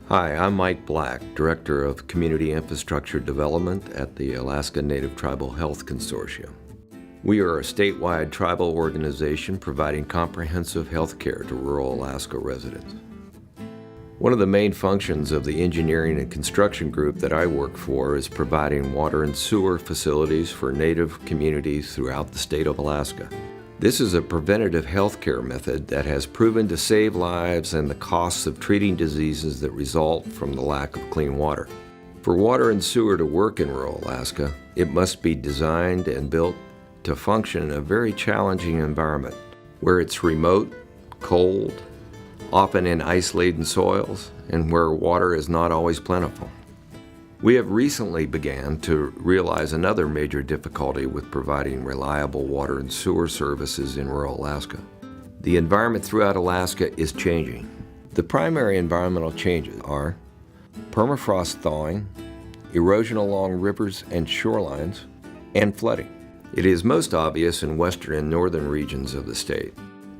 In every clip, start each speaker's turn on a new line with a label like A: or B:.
A: Hi, I'm Mike Black, Director of Community Infrastructure Development at the Alaska Native Tribal Health Consortium. We are a statewide tribal organization providing comprehensive health care to rural Alaska residents. One of the main functions of the engineering and construction group that I work for is providing water and sewer facilities for Native communities throughout the state of Alaska. This is a preventative healthcare method that has proven to save lives and the costs of treating diseases that result from the lack of clean water. For water and sewer to work in rural Alaska, it must be designed and built to function in a very challenging environment where it's remote, cold, often in ice-laden soils, and where water is not always plentiful. We have recently began to realize another major difficulty with providing reliable water and sewer services in rural Alaska. The environment throughout Alaska is changing. The primary environmental changes are permafrost thawing, erosion along rivers and shorelines, and flooding. It is most obvious in western and northern regions of the state.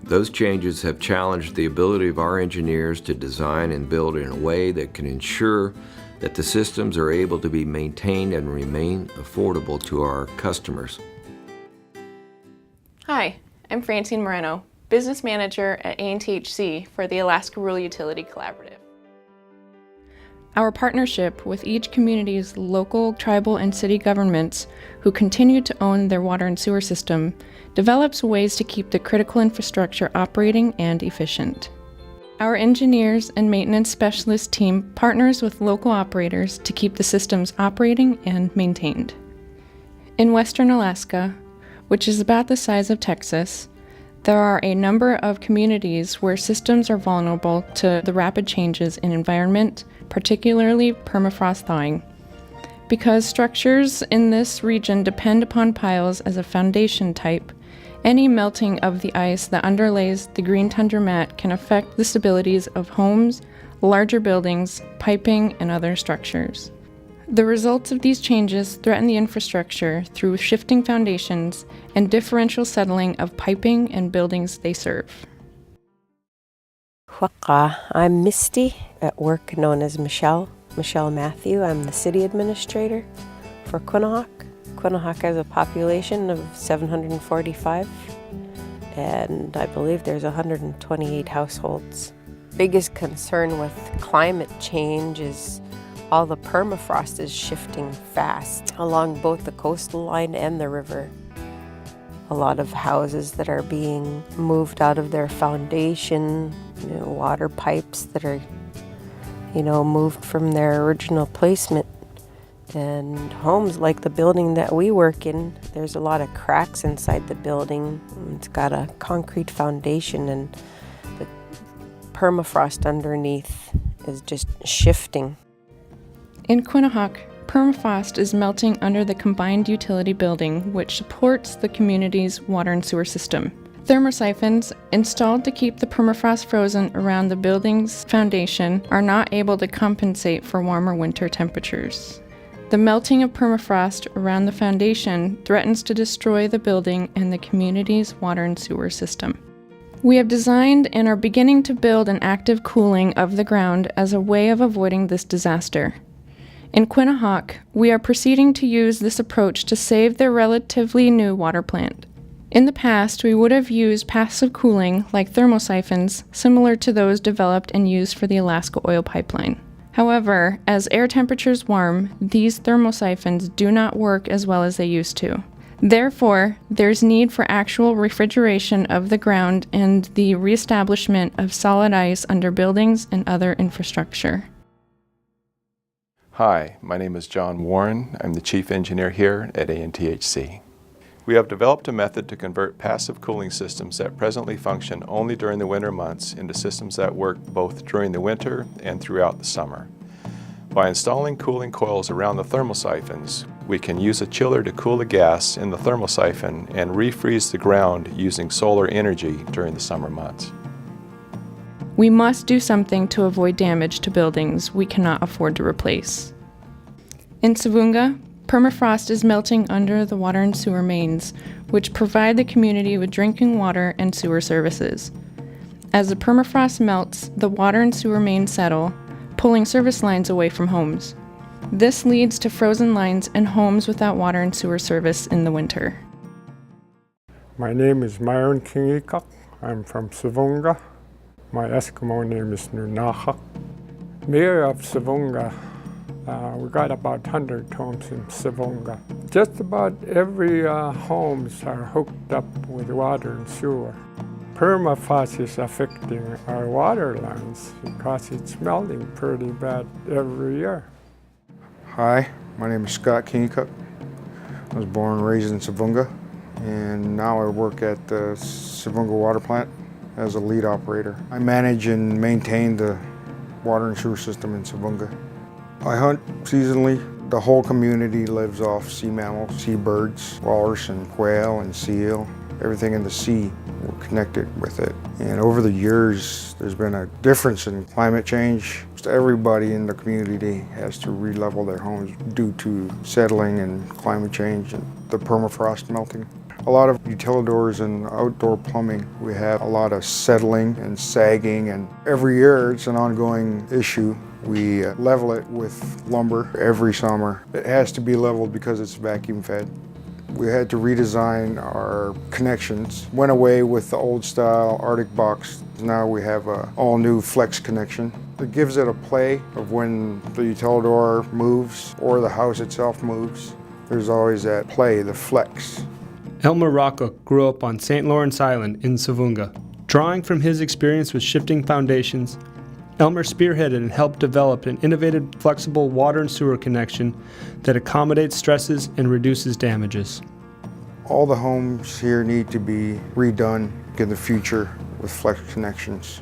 A: Those changes have challenged the ability of our engineers to design and build in a way that can ensure that the systems are able to be maintained and remain affordable to our customers.
B: Hi, I'm Francine Moreno, Business Manager at ANTHC for the Alaska Rural Utility Collaborative. Our partnership with each community's local, tribal, and city governments who continue to own their water and sewer system develops ways to keep the critical infrastructure operating and efficient. Our engineers and maintenance specialist team partners with local operators to keep the systems operating and maintained. In western Alaska, which is about the size of Texas, there are a number of communities where systems are vulnerable to the rapid changes in environment, particularly permafrost thawing. Because structures in this region depend upon piles as a foundation type, any melting of the ice that underlays the green tundra mat can affect the stabilities of homes, larger buildings, piping, and other structures. The results of these changes threaten the infrastructure through shifting foundations and differential settling of piping and buildings they serve.
C: I'm Misty, at work known as Michelle Matthew. I'm the city administrator for Quinnahock. Quinnahock has a population of 745, and I believe there's 128 households. Biggest concern with climate change is all the permafrost is shifting fast along both the coastal line and the river. A lot of houses that are being moved out of their foundation, water pipes that are, moved from their original placement. And homes like the building that we work in, there's a lot of cracks inside the building. It's got a concrete foundation and the permafrost underneath is just shifting.
B: In Quinnahock, permafrost is melting under the combined utility building, which supports the community's water and sewer system. Thermosiphons, installed to keep the permafrost frozen around the building's foundation, are not able to compensate for warmer winter temperatures. The melting of permafrost around the foundation threatens to destroy the building and the community's water and sewer system. We have designed and are beginning to build an active cooling of the ground as a way of avoiding this disaster. In Quinnahock, we are proceeding to use this approach to save their relatively new water plant. In the past, we would have used passive cooling like thermosiphons, similar to those developed and used for the Alaska oil pipeline. However, as air temperatures warm, these thermosiphons do not work as well as they used to. Therefore, there's need for actual refrigeration of the ground and the reestablishment of solid ice under buildings and other infrastructure.
D: Hi, my name is John Warren. I'm the Chief Engineer here at ANTHC. We have developed a method to convert passive cooling systems that presently function only during the winter months into systems that work both during the winter and throughout the summer. By installing cooling coils around the thermosiphons, we can use a chiller to cool the gas in the thermosiphon and refreeze the ground using solar energy during the summer months.
B: We must do something to avoid damage to buildings we cannot afford to replace. In Savunga, permafrost is melting under the water and sewer mains, which provide the community with drinking water and sewer services. As the permafrost melts, the water and sewer mains settle, pulling service lines away from homes. This leads to frozen lines and homes without water and sewer service in the winter.
E: My name is Myron Kingikak. I'm from Savunga. My Eskimo name is Nunahak. Mayor of Savunga, we got about 100 homes in Savunga. Just about every homes are hooked up with water and sewer. Permafrost is affecting our water lines because it's melting pretty bad every year.
F: Hi, my name is Scott Kingikuk. I was born and raised in Savunga, and now I work at the Savunga Water Plant as a lead operator. I manage and maintain the water and sewer system in Savunga. I hunt seasonally. The whole community lives off sea mammals, seabirds, walrus and quail and seal. Everything in the sea, we're connected with it. And over the years, there's been a difference in climate change. Everybody in the community has to re-level their homes due to settling and climate change and the permafrost melting. A lot of utilidors and outdoor plumbing, we have a lot of settling and sagging, and every year it's an ongoing issue. We level it with lumber every summer. It has to be leveled because it's vacuum fed. We had to redesign our connections. Went away with the old style Arctic box. Now we have an all new flex connection. It gives it a play of when the utilidor moves or the house itself moves. There's always that play, the flex.
G: Elmer Rocco grew up on St. Lawrence Island in Savunga. Drawing from his experience with shifting foundations, Elmer spearheaded and helped develop an innovative, flexible water and sewer connection that accommodates stresses and reduces damages.
F: All the homes here need to be redone in the future with flex connections.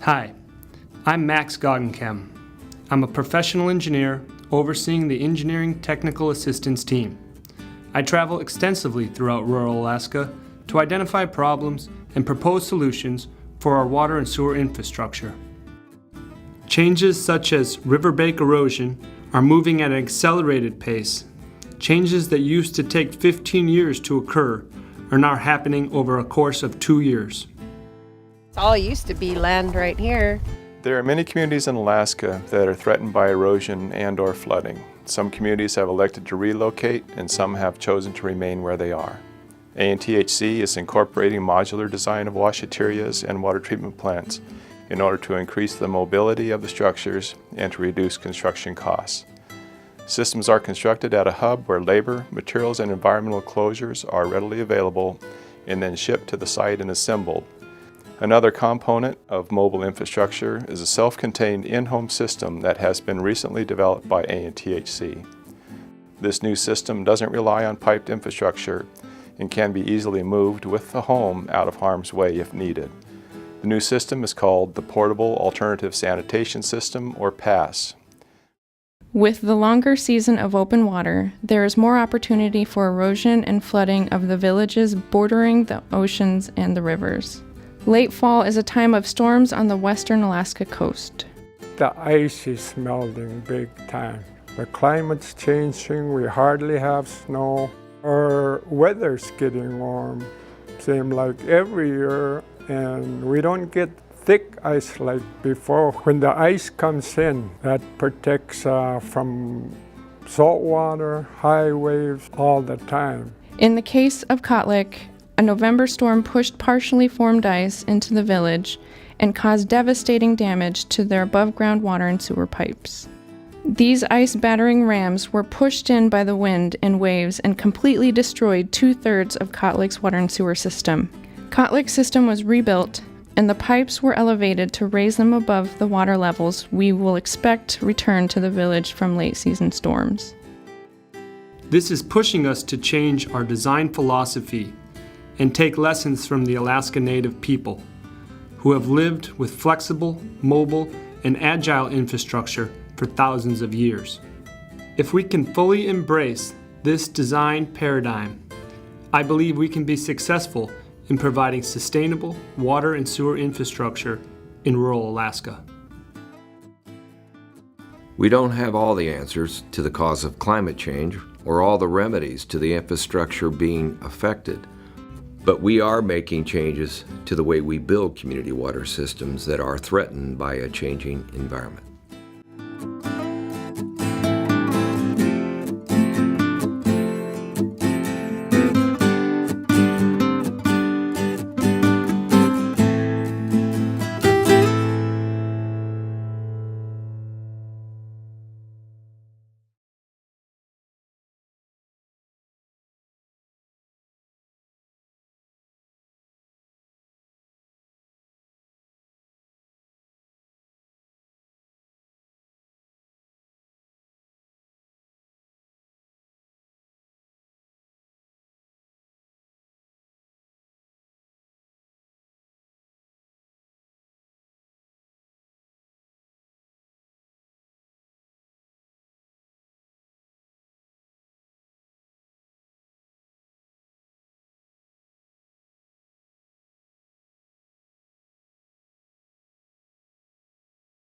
G: Hi, I'm Max Goggenkem. I'm a professional engineer overseeing the engineering technical assistance team. I travel extensively throughout rural Alaska to identify problems and propose solutions for our water and sewer infrastructure. Changes such as riverbank erosion are moving at an accelerated pace. Changes that used to take 15 years to occur are now happening over a course of 2 years.
C: It's all used to be land right here.
D: There are many communities in Alaska that are threatened by erosion and/or flooding. Some communities have elected to relocate, and some have chosen to remain where they are. ANTHC is incorporating modular design of washaterias and water treatment plants in order to increase the mobility of the structures and to reduce construction costs. Systems are constructed at a hub where labor, materials, and environmental closures are readily available and then shipped to the site and assembled. Another component of mobile infrastructure is a self-contained in-home system that has been recently developed by ANTHC. This new system doesn't rely on piped infrastructure and can be easily moved with the home out of harm's way if needed. The new system is called the Portable Alternative Sanitation System, or PASS.
B: With the longer season of open water, there is more opportunity for erosion and flooding of the villages bordering the oceans and the rivers. Late fall is a time of storms on the western Alaska coast.
E: The ice is melting big time. The climate's changing, we hardly have snow. Our weather's getting warm, same like every year, and we don't get thick ice like before. When the ice comes in, that protects from salt water, high waves all the time.
B: In the case of Kotlik, a November storm pushed partially formed ice into the village and caused devastating damage to their above-ground water and sewer pipes. These ice-battering rams were pushed in by the wind and waves and completely destroyed 2/3 of Kotlik's water and sewer system. Kotlik's system was rebuilt, and the pipes were elevated to raise them above the water levels we will expect return to the village from late-season storms.
G: This is pushing us to change our design philosophy and take lessons from the Alaska Native people, who have lived with flexible, mobile, and agile infrastructure for thousands of years. If we can fully embrace this design paradigm, I believe we can be successful in providing sustainable water and sewer infrastructure in rural Alaska.
A: We don't have all the answers to the cause of climate change or all the remedies to the infrastructure being affected, But we are making changes to the way we build community water systems that are threatened by a changing environment.